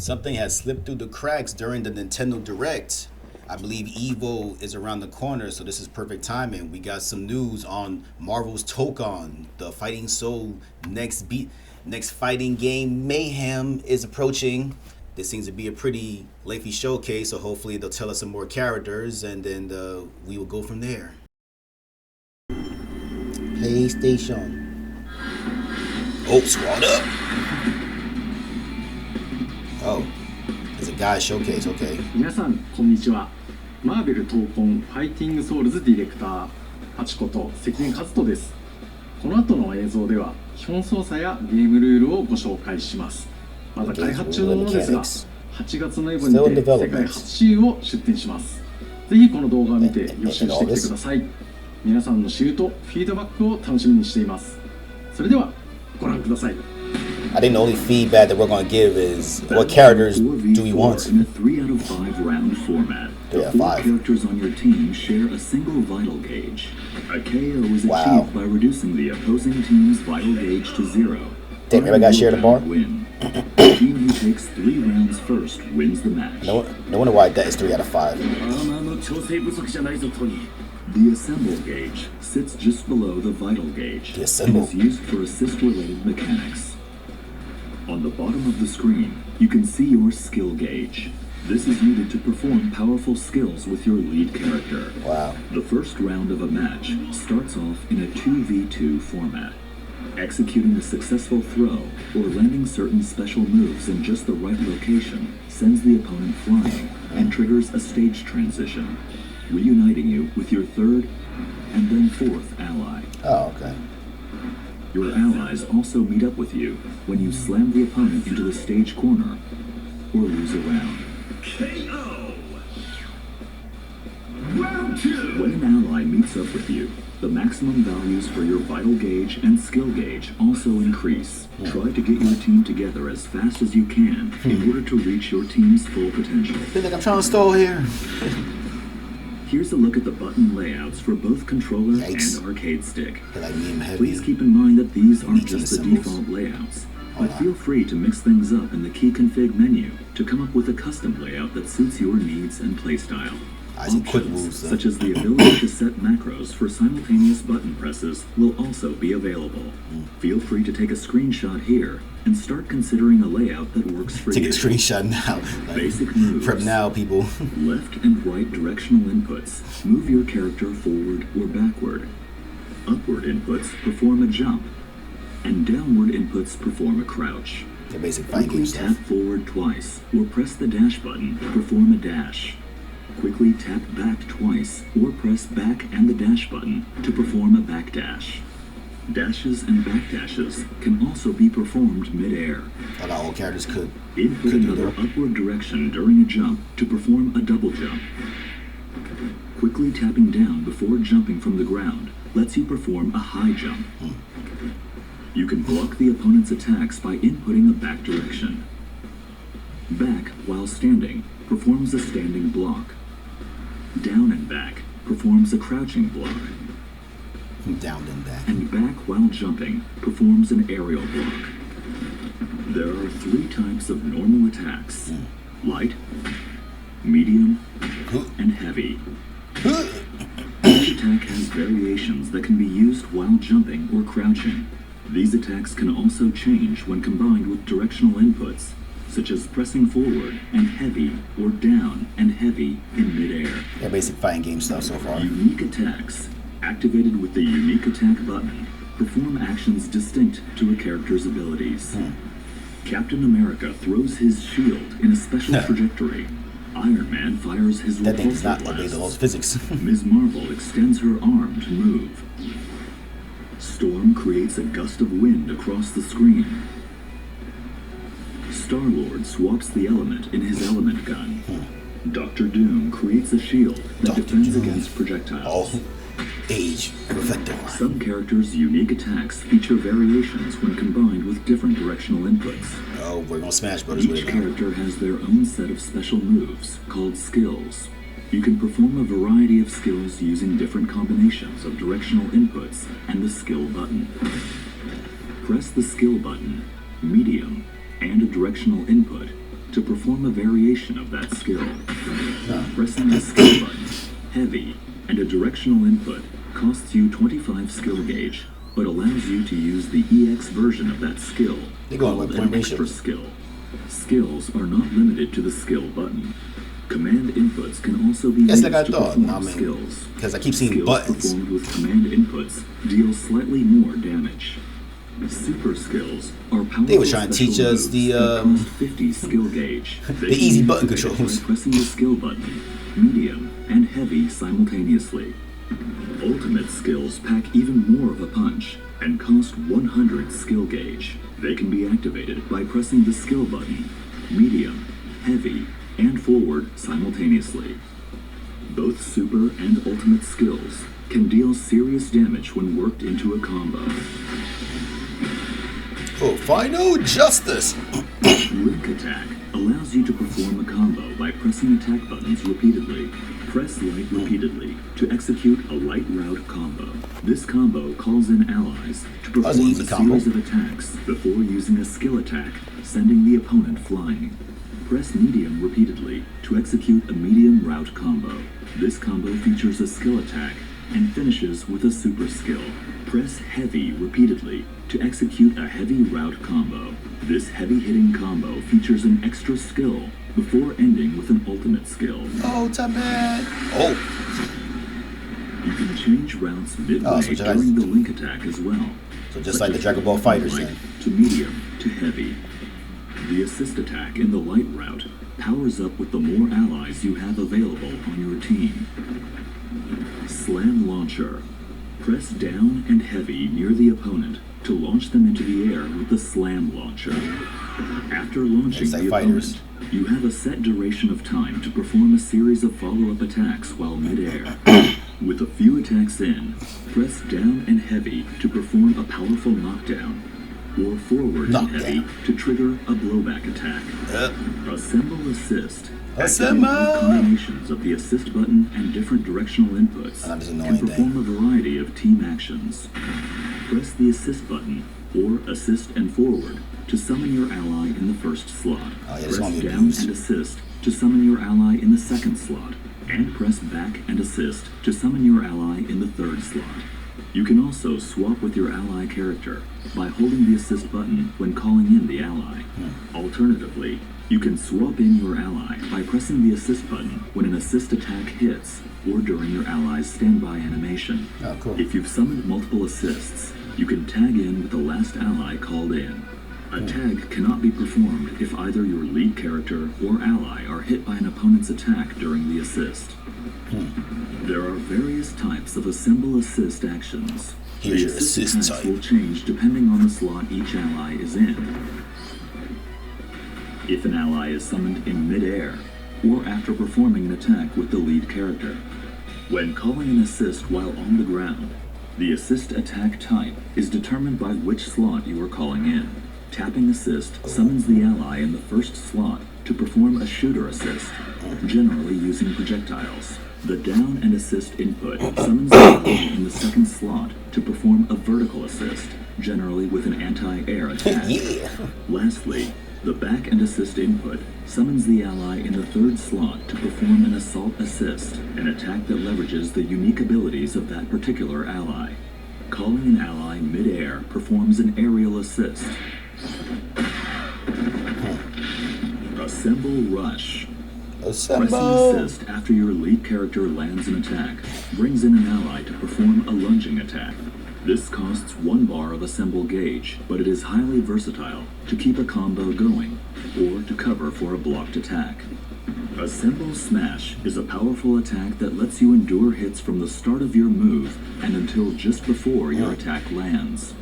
Something has slipped through the cracks during the Nintendo Direct. I believe Evo is around the corner, so this is perfect timing. We got some news on Marvel's Tokon, the Fighting Soul next fighting game. Mayhem is approaching. This seems to be a pretty lengthy showcase, so hopefully they'll tell us some more characters, and then we will go from there. PlayStation. Oh, squad up. Oh, there's a guy showcase. Okay. 皆さんこんにちは。マーベル闘魂ファイティングソウルズディレクターハチこと関根和人です。この後の映像では基本操作やゲームルールをご紹介します。まだ開発中のものですが、8月のエボにて世界初 CU を出展します。ぜひこの動画を見て予習してきてください。皆さんの CU とフィードバックを楽しみにしています。それではご覧ください。I think the only feedback that we're going to give is what characters do we want? In a 3 out of 5 round format. The 4 characters on your team share a single vital gauge. A KO is achieved by reducing the opposing team's vital gauge to 0. Damn, everybody got shared a bar? Win. The team who takes 3 rounds first wins the match. No wonder why that is 3 out of 5. The assemble gauge sits just below the vital gauge. The assemble. It is used for assist-related mechanics. On the bottom of the screen, you can see your skill gauge. This is needed to perform powerful skills with your lead character. Wow. The first round of a match starts off in a 2v2 format. Executing a successful throw or landing certain special moves in just the right location sends the opponent flying and triggers a stage transition, reuniting you with your third and then fourth ally. Oh, okay. Your allies also meet up with you when you slam the opponent into the stage corner or lose a round. KO! Round 2! When an ally meets up with you, the maximum values for your vital gauge and skill gauge also increase. Try to get your team together as fast as you can in order to reach your team's full potential. I feel like I'm trying to stall here. Here's a look at the button layouts for both controller and arcade stick. Like Please keep in mind that these aren't just the default layouts, but feel free to mix things up in the key config menu to come up with a custom layout that suits your needs and playstyle. Options, such as the ability to set macros for simultaneous button presses, will also be available. Feel free to take a screenshot here and start considering a layout that works for you. Take a screenshot now. Basic moves. Prep now, people. Left and right directional inputs move your character forward or backward. Upward inputs perform a jump, and downward inputs perform a crouch. The basic fighting game stuff. Quickly tap forward twice or press the dash button to perform a dash. Quickly tap back twice or press back and the dash button to perform a back dash. Dashes and back dashes can also be performed mid-air. Not all characters could. Input another upward direction during a jump to perform a double jump. Quickly tapping down before jumping from the ground lets you perform a high jump. You can block the opponent's attacks by inputting a back direction. Back while standing performs a standing block. Down and back performs a crouching block. Down and back. And back while jumping performs an aerial block. There are 3 types of normal attacks: light, medium, and heavy. Each attack has variations that can be used while jumping or crouching. These attacks can also change when combined with directional inputs, such as pressing forward and heavy or down and heavy in midair. Yeah, basic fighting game stuff so far. Unique attacks, activated with the unique attack button, perform actions distinct to a character's abilities. Captain America throws his shield in a special trajectory. Iron Man fires his that thing does repulsor not obey the laws blasts. of physics. Ms. Marvel extends her arm to move. Storm creates a gust of wind across the screen. Star-Lord swaps the element in his element gun. Doctor Doom creates a shield that defends against projectiles. Age Reflector. Some characters' unique attacks feature variations when combined with different directional inputs. Oh, we're gonna Smash Brothers with Each it now. character has their own set of special moves, called skills. You can perform a variety of skills using different combinations of directional inputs and the skill button. Press the skill button, medium, and a directional input to perform a variation of that skill. Pressing the skill button, heavy, and a directional input costs you 25 skill gauge, but allows you to use the EX version of that skill, They going called with an point ratio. extra skill. Skills are not limited to the skill button. Command inputs can also be Yes, used like I to thought. perform I mean, skills. because I keep seeing Skills buttons. performed with command inputs deal slightly more damage. Super skills are powerful. They were trying to teach special us the, moves that cost 50 skill gauge. They the can easy be button activated controls. by pressing the skill button, medium, and heavy simultaneously. Ultimate skills pack even more of a punch and cost 100 skill gauge. They can be activated by pressing the skill button, medium, heavy, and forward simultaneously. Both super and ultimate skills can deal serious damage when worked into a combo. Oh, final justice. Link attack allows you to perform a combo by pressing attack buttons repeatedly. Press light repeatedly to execute a light route combo. This combo calls in allies to That was an perform easy a combo. series of attacks before using a skill attack, sending the opponent flying. Press medium repeatedly to execute a medium route combo. This combo features a skill attack and finishes with a super skill. Press heavy repeatedly to execute a heavy route combo. This heavy hitting combo features an extra skill before ending with an ultimate skill. Ultimate. Oh, You can change routes midway Oh, so just like- during the link attack as well. so just such like the as Dragon Ball Fighters light then. to medium to heavy. The assist attack in the light route powers up with the more allies you have available on your team. Slam launcher. Press down and heavy near the opponent to launch them into the air with the slam launcher. After launching It's like the fighters. opponent, you have a set duration of time to perform a series of follow-up attacks while midair. With a few attacks in, press down and heavy to perform a powerful knockdown, or forward and heavy Knockdown. to trigger a blowback attack. Yep. Assemble assist. Assemble! Activating all combinations of the assist button and different directional inputs That is can annoying perform thing. a variety of team actions. Press the assist button or assist and forward to summon your ally in the first slot. Oh, yeah, this Press gonna be down abused. and assist to summon your ally in the second slot, and press back and assist to summon your ally in the third slot. You can also swap with your ally character by holding the assist button when calling in the ally. Alternatively, you can swap in your ally by pressing the assist button when an assist attack hits or during your ally's standby animation. Oh, cool. If you've summoned multiple assists, you can tag in with the last ally called in. A tag cannot be performed if either your lead character or ally are hit by an opponent's attack during the assist. There are various types of assemble assist actions. Here's The your assist assist attacks type. will change depending on the slot each ally is in. If an ally is summoned in mid-air, or after performing an attack with the lead character. When calling an assist while on the ground, the assist attack type is determined by which slot you are calling in. Tapping assist summons the ally in the first slot to perform a shooter assist, generally using projectiles. The down and assist input summons the ally in the second slot to perform a vertical assist, generally with an anti-air attack. Yeah. Lastly, the back and assist input summons the ally in the third slot to perform an assault assist, an attack that leverages the unique abilities of that particular ally. Calling an ally mid-air performs an aerial assist. Assemble Rush. Pressing Assemble. assist after your lead character lands an attack brings in an ally to perform a lunging attack. This costs 1 bar of assemble gauge, but it is highly versatile to keep a combo going or to cover for a blocked attack. Assemble Smash is a powerful attack that lets you endure hits from the start of your move and until just before your attack lands.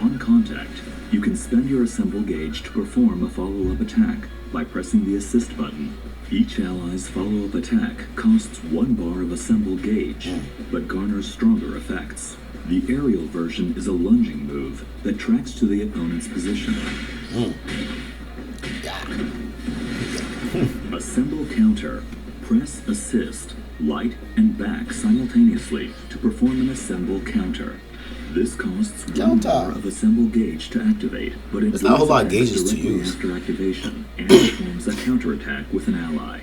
On contact, you can spend your assemble gauge to perform a follow-up attack by pressing the assist button. Each ally's follow-up attack costs 1 bar of assemble gauge, but garners stronger effects. The aerial version is a lunging move that tracks to the opponent's position. Assemble Counter. Press assist, light, and back simultaneously to perform an assemble counter. This costs one Counter. bar of assemble gauge to activate, but it There's not a whole lot of attacks gauges to directly use. after activation and performs a counterattack with an ally.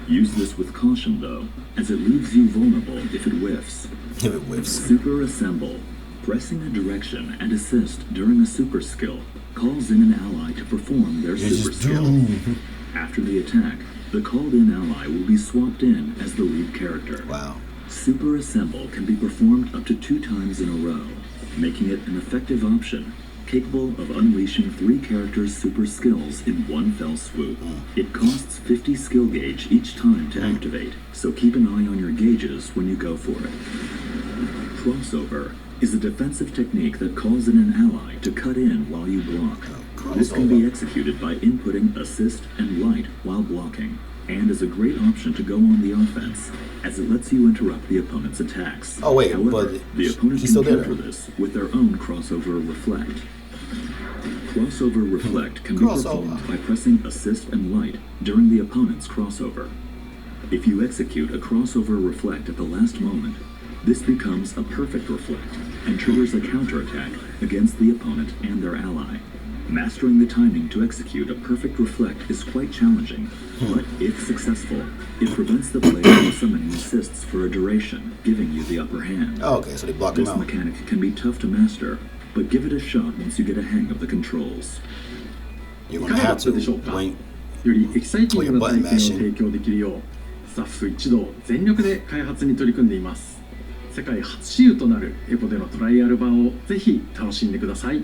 Use this with caution though, as it leaves you vulnerable if it whiffs. If it whips. Super Assemble. Pressing a direction and assist during a super skill calls in an ally to perform their You super just skill. do. After the attack, the called-in ally will be swapped in as the lead character. Wow. Super Assemble can be performed up to 2 times in a row, making it an effective option, capable of unleashing 3 characters' super skills in one fell swoop. It costs 50 skill gauge each time to activate, so keep an eye on your gauges when you go for it. Crossover is a defensive technique that calls in an ally to cut in while you block. This can be executed by inputting assist and light while blocking, and is a great option to go on the offense, as it lets you interrupt the opponent's attacks. Oh, wait, However, but the opponent he's can still there. counter this with their own crossover reflect. Crossover reflect can be Crossover. performed by pressing assist and light during the opponent's crossover. If you execute a crossover reflect at the last moment, this becomes a perfect reflect and triggers a counterattack against the opponent and their ally. Mastering the timing to execute a perfect reflect is quite challenging, but if successful, it prevents the player from summoning assists for a duration, giving you the upper hand. Oh, okay, so they block him This out. mechanic can be tough to master, but give it a shot once you get a hang of the controls. You're い gonna かがだ have ったでしょう to か。 when よりエキサイティングな体験を Well, you're button 提供できるようスタッフ一同全力で開発に取り組んでいます。世界初私有となるエポでのトライアル版をぜひ楽しんでください。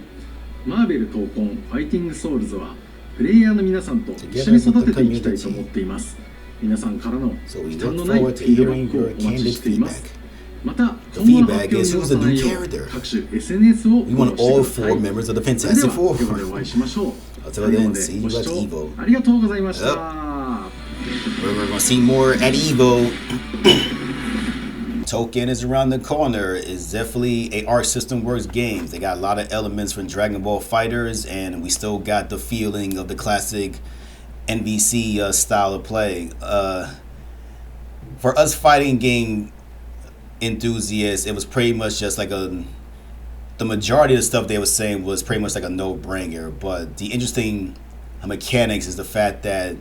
マーベル闘魂ファイティングソウルズはプレイヤーの皆さんと一緒に育てていきたいと思っています。皆さんからの So we 負担 look のないフ forward to ィードバ hearing ックを your お待ち candid しています。 feedback. また The 今後の feedback 発表 is に who's the 逃さ new ないよう character. 各種 SNS をフ We ォロ want ーしてく all ださ 4 い。 members of the それで Fantastic はこ Four. こでお会いしましょう。 Until 最後 then, まで see ご you 視 at 聴 Evo. ありがとうございました。 We're gonna see more at Evo. Tokon is around the corner. It's definitely a Arc System Works games. They got a lot of elements from Dragon Ball Fighters, and we still got the feeling of the classic NBC style of play. For us fighting game enthusiasts, it was pretty much just like the majority of the stuff they were saying was pretty much like a no-brainer. But the interesting mechanics is the fact that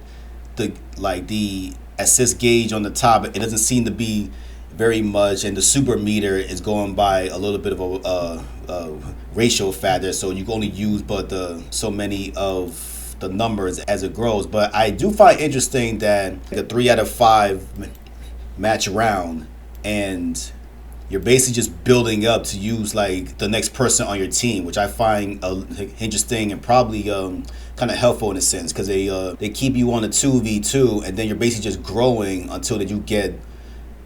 the assist gauge on the top, it doesn't seem to be very much, and the super meter is going by a little bit of a ratio factor, so you can only use but so many of the numbers as it grows. But I do find interesting that the 3 out of 5 match round, and you're basically just building up to use like the next person on your team, which I find interesting and probably kind of helpful in a sense, because they keep you on a 2v2, and then you're basically just growing until that you get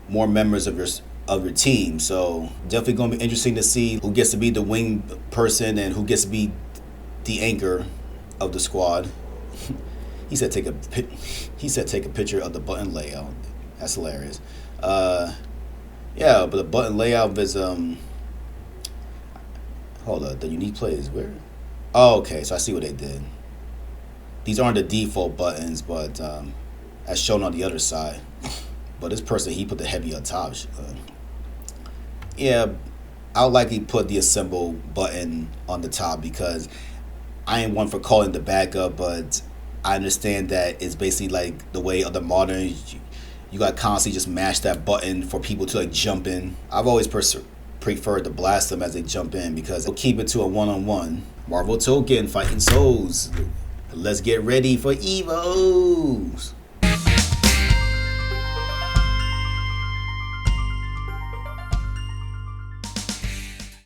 more members of your team. So definitely going to be interesting to see who gets to be the wing person and who gets to be the anchor of the squad. He said take a picture of the button layout. That's hilarious. Yeah, but the button layout is hold up, the unique plays where? Oh, okay, so I see what they did. These aren't the default buttons, but as shown on the other side. But this person, he put the heavy on top. Yeah, I'll likely put the assemble button on the top because I ain't one for calling the backup, but I understand that it's basically like the way of the modern. You got to constantly just mash that button for people to like jump in. I've always preferred to blast them as they jump in because it'll keep it to a one-on-one. Marvel Tokon fighting souls. Let's get ready for Evos.